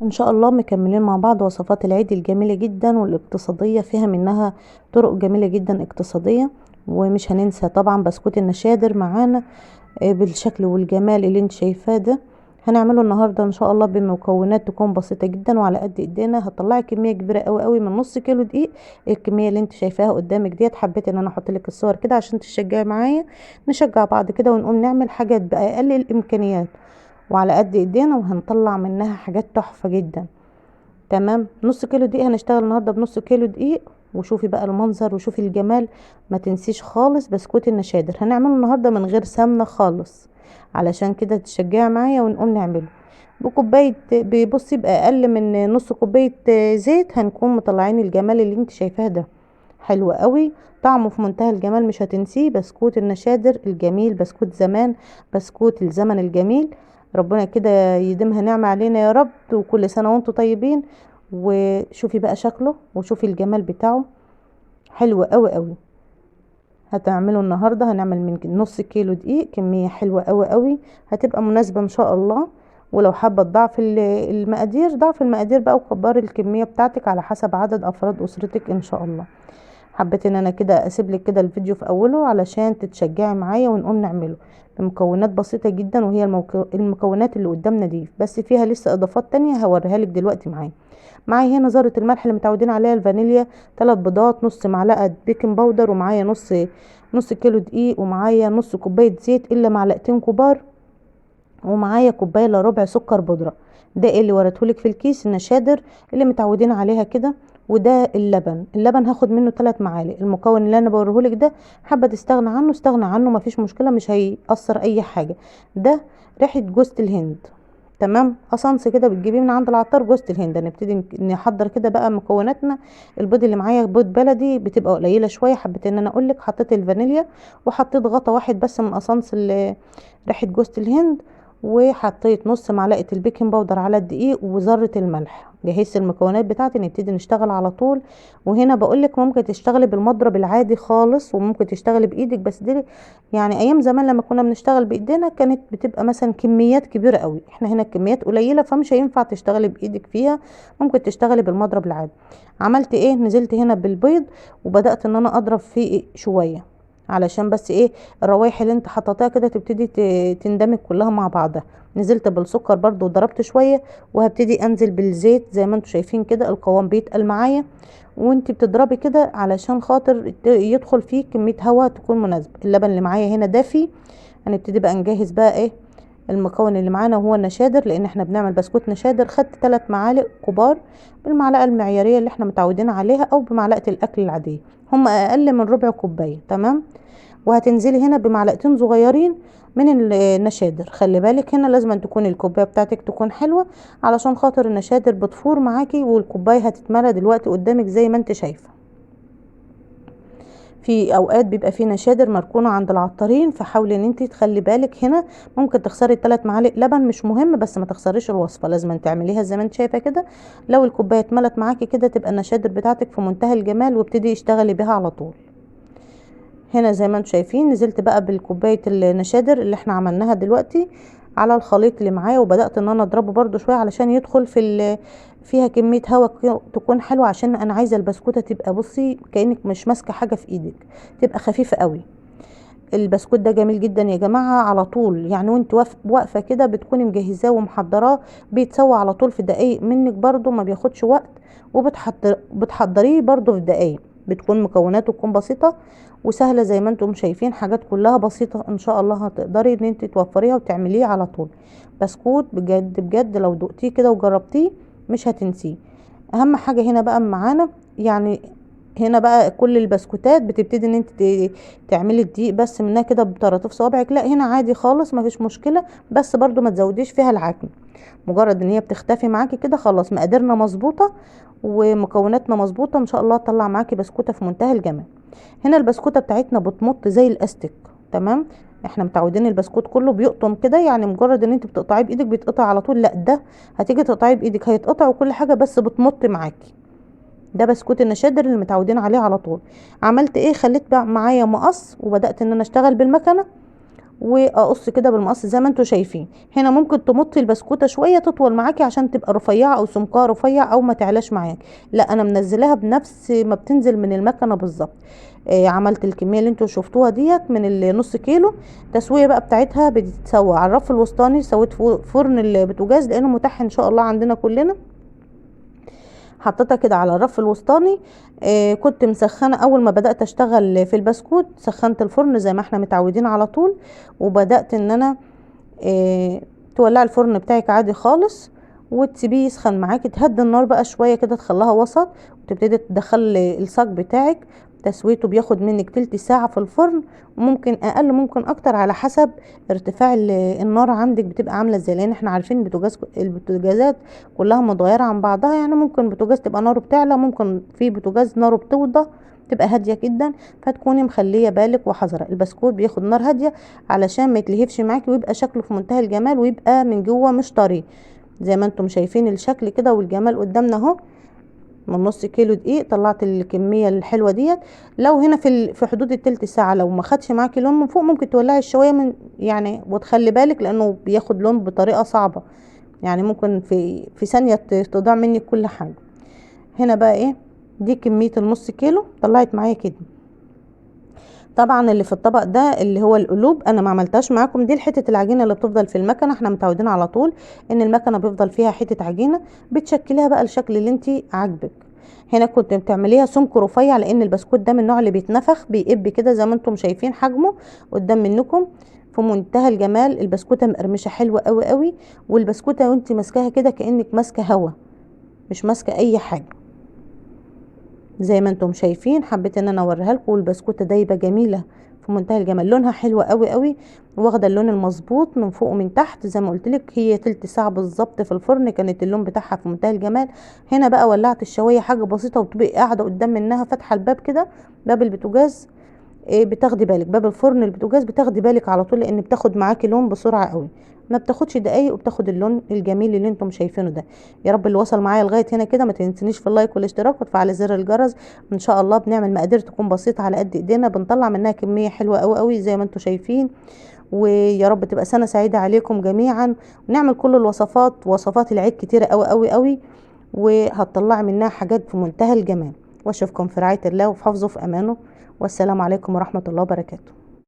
ان شاء الله مكملين مع بعض وصفات العيد الجميلة جدا والاقتصادية، فيها منها طرق جميلة جدا اقتصادية. ومش هننسى طبعا بسكوت النشادر معانا بالشكل والجمال اللي انت شايفاه ده. هنعمله النهاردة ان شاء الله بمكونات تكون بسيطة جدا وعلى قد ايدينا. هتطلعي كمية كبيرة قوي قوي من نص كيلو دقيق. الكمية اللي انت شايفاها قدامك ديت حبيت ان انا احط لك الصور كده عشان تشجعي معايا. نشجع بعض كده ونقوم نعمل حاجات بأقل الامكانيات وعلى قد ايدينا، وهنطلع منها حاجات تحفة جدا. تمام، نص كيلو دقيق. هنشتغل النهارده بنص كيلو دقيق، وشوفي بقى المنظر وشوفي الجمال. ما تنسيش خالص بسكوت النشادر، هنعمله النهارده من غير سمنه خالص، علشان كده تشجعي معايا ونقوم نعمله بكوبايه. بصي باقل من نص كوبايه زيت هنكون مطلعين الجمال اللي انت شايفاه ده. حلو قوي، طعمه في منتهى الجمال، مش هتنسيه. بسكوت النشادر الجميل، بسكوت زمان، بسكوت الزمن الجميل. ربنا كده يديمها نعمة علينا يا رب، وكل سنة وانتم طيبين. وشوفي بقى شكله وشوفي الجمال بتاعه، حلو قوي قوي. هتعمله النهارده، هنعمل من نص كيلو دقيق كمية حلوة قوي قوي، هتبقى مناسبة ان شاء الله. ولو حابة تضعف المقادير، ضعف المقادير بقى وكبري الكمية بتاعتك على حسب عدد افراد اسرتك ان شاء الله. حبيت ان انا كده اسيب لك كده الفيديو في اوله علشان تتشجعي معايا ونقوم نعمله بمكونات بسيطة جدا. وهي المكونات اللي قدامنا دي بس، فيها لسه اضافات تانية هوريها لك دلوقتي. معايا هنا ذرة الملح اللي متعودين عليها، الفانيليا، 3 بيضات، نص معلقة بيكنج باودر، ومعايا نص كيلو دقيق، ومعايا نص كوباية زيت الا معلقتين كبار، ومعايا كوبايه الا ربع سكر بودره. ده اللي وريتهولك في الكيس النشادر اللي متعودين عليها كده. وده اللبن هاخد منه 3 معالق. المكون اللي انا بوريهولك ده، حابه تستغنى عنه استغنى عنه، مفيش مشكله، مش هيأثر اي حاجه. ده ريحه جوز الهند. تمام، قصنص كده بتجيبيه من عند العطار، جوز الهند. هنبتدي نحضر كده بقى مكوناتنا. البيض اللي معايا بيض بلدي، بتبقى قليله شويه، حبيت ان انا اقولك حطيت الفانيليا، وحطيت غطا واحد بس من قصنص ريحه جوز الهند، وحطيت نص معلقه البيكنج باودر على الدقيق وذره الملح. جهزت المكونات بتاعتي، نبتدي نشتغل على طول. وهنا بقولك ممكن تشتغلي بالمضرب العادي خالص، وممكن تشتغلي بايدك، بس دي يعني ايام زمان لما كنا بنشتغل بايدينا كانت بتبقى مثلا كميات كبيره قوي. احنا هنا الكميات قليله فمش هينفع تشتغلي بايدك فيها، ممكن تشتغلي بالمضرب العادي. عملت ايه؟ نزلت هنا بالبيض وبدات ان انا اضرب فيه شويه، علشان بس ايه، الروايح اللي انت حطيتها كده تبتدي تندمج كلها مع بعضها. نزلت بالسكر برضو وضربت شويه، وهبتدي انزل بالزيت زي ما انتم شايفين كده القوام بيتقل معايا. وانت بتضربي كده علشان خاطر يدخل فيه كميه هواء تكون مناسبه. اللبن اللي معايا هنا دافي. هنبتدي بقى نجهز بقى ايه المكون اللي معانا، وهو النشادر، لان احنا بنعمل بسكوت نشادر. خدت 3 معالق كبار بالمعلقه المعياريه اللي احنا متعودين عليها، او بمعلقه الاكل العاديه، هم اقل من ربع كوبايه. تمام، وهتنزلي هنا بمعلقتين صغيرين من النشادر. خلي بالك هنا لازم أن تكون الكوبايه بتاعتك تكون حلوه، علشان خاطر النشادر بتفور معاكي، والكوبايه هتتملى دلوقتي قدامك زي ما انت شايفه. في اوقات بيبقى في نشادر مركونه عند العطارين، فحاولي ان انت تخلي بالك هنا. ممكن تخسري 3 معالق لبن، مش مهم، بس ما تخسريش الوصفه، لازم أن تعمليها زي ما انت شايفه كده. لو الكوبايه اتملت معاكي كده تبقى النشادر بتاعتك في منتهى الجمال، وابتدي اشتغلي بيها على طول. هنا زي ما انتم شايفين نزلت بقى بالكوبايه النشادر اللي احنا عملناها دلوقتي على الخليط اللي معايا، وبدات ان انا اضربه برده شويه علشان يدخل فيها كميه هواء تكون حلوه، عشان انا عايزه البسكوته تبقى، بصي كانك مش ماسكه حاجه في ايدك، تبقى خفيفه قوي. البسكوت ده جميل جدا يا جماعه، على طول يعني وانت واقفه كده بتكوني مجهزاه ومحضراه، بيتسوى على طول في دقايق منك، برده ما بياخدش وقت. بتحضريه برده في دقايق، بتكون مكوناته تكون بسيطه وسهله زي ما انتم شايفين. حاجات كلها بسيطه ان شاء الله، هتقدري ان انت توفريها وتعمليه على طول. بسكوت بجد بجد لو دقتيه كده وجربتيه مش هتنسيه. اهم حاجه هنا بقى معانا يعني، هنا بقى كل البسكوتات بتبتدي ان انت تعملي الدقيق بس منها كده بطراطيف صوابعك، لا هنا عادي خالص مفيش مشكله، بس برضو ما تزوديش فيها العجن. مجرد ان هي بتختفي معاكي كده خلاص، مقاديرنا مظبوطه ومكوناتنا مظبوطه، ان شاء الله تطلع معاكي بسكوته في منتهى الجمال. هنا البسكوته بتاعتنا بتمط زي الاستيك. تمام، احنا متعودين البسكوت كله بيقطم كده، يعني مجرد ان انت بتقطعيه بايدك بيتقطع على طول، لا ده هتيجي تقطعيه بايدك هيتقطع وكل حاجه، بس بتمط معاكي. ده بسكوت النشادر اللي متعودين عليه على طول. عملت ايه؟ خليت بقى معايا مقص وبدات ان انا اشتغل بالمكنه، واقص كده بالمقص زي ما انتوا شايفين. هنا ممكن تمطي البسكوته شويه تطول معاكي عشان تبقى رفيعه او سمكها رفيع او ما تعلاش معاكي. لا انا منزلاها بنفس ما بتنزل من المكنه بالظبط. عملت الكميه اللي انتوا شفتوها ديت من النص كيلو. التسويه بقى بتاعتها بتتسوى على الرف الوسطاني، سويت فرن البوتاجاز لانه متاح ان شاء الله عندنا كلنا. حطيتها كده على الرف الوسطاني. كنت مسخنه اول ما بدات اشتغل في البسكوت، سخنت الفرن زي ما احنا متعودين على طول، وبدات ان انا تولعي الفرن بتاعك عادي خالص وتسيبيه يسخن معاكي. تهدي النار بقى شويه كده، تخليها وسط، وتبتدي تدخلي الصاج بتاعك. تسويته بياخد منك تلت ساعه في الفرن، وممكن اقل ممكن اكتر على حسب ارتفاع النار عندك بتبقى عامله ازاي، لان احنا عارفين البوتاجازات كلها متغيره عن بعضها. يعني ممكن بوتاجاز تبقى ناره بتعلى، ممكن في بوتاجاز ناره بتوطى تبقى هاديه جدا. فتكوني مخليه بالك وحذره. البسكوت بياخد نار هاديه علشان ما يتلهفش معاكي ويبقى شكله في منتهى الجمال ويبقى من جوه مش طري. زي ما انتم شايفين الشكل كده والجمال قدامنا اهو. من نص كيلو دقيق طلعت الكميه الحلوه ديت. لو هنا في حدود التلت ساعه لو ما خدش معاكي لون من فوق، ممكن تولعي الشوايه من يعني، وتخلي بالك لانه بياخد لون بطريقه صعبه. يعني ممكن في ثانيه تضيع منك كل حاجه. هنا بقى ايه، دي كميه النص كيلو طلعت معايا كده. طبعا اللي في الطبق ده اللي هو القلوب انا ما عملتهاش معاكم، دي حته العجينه اللي بتفضل في المكنه. احنا متعودين على طول ان المكنه بيفضل فيها حته عجينه، بتشكليها بقى الشكل اللي انت عاجبك. هنا كنت بتعمليها سمك رفيع، لان البسكوت ده من النوع اللي بيتنفخ بيقب كده زي ما انتم شايفين حجمه قدام منكم. في منتهى الجمال، البسكوته مقرمشه حلوه قوي قوي، والبسكوته وانت ماسكاها كده كانك ماسكه هوا، مش ماسكه اي حاجه. زي ما انتم شايفين حبيت ان انا اوريها لكم. والبسكوته دايبه جميله في منتهى الجمال، لونها حلو قوي قوي، واخده اللون المظبوط من فوق ومن تحت. زي ما قلت لك هي تلت ساعه بالظبط في الفرن كانت اللون بتاعها في منتهى الجمال. هنا بقى ولعت الشوايه حاجه بسيطه، وتبقي قاعده قدام منها فاتحه الباب كده، باب البوتاجاز. بتاخدي بالك، باب الفرن البوتاجاز بتاخدي بالك على طول، لان بتاخد معاكي لون بسرعه قوي، ما بتاخدش دقايق وبتاخد اللون الجميل اللي انتم شايفينه ده. يا رب اللي وصل معايا لغايه هنا كده ما تنسونيش في اللايك والاشتراك وتفعلي زر الجرس. ان شاء الله بنعمل مقادير تكون بسيطه على قد ايدينا، بنطلع منها كميه حلوه قوي قوي زي ما انتم شايفين. ويا رب تبقى سنه سعيده عليكم جميعا، ونعمل كل الوصفات، وصفات العيد كتيره قوي قوي قوي، وهتطلعي منها حاجات في منتهى الجمال. واشوفكم في رعايه الله وفي حفظه في امانه، والسلام عليكم ورحمه الله وبركاته.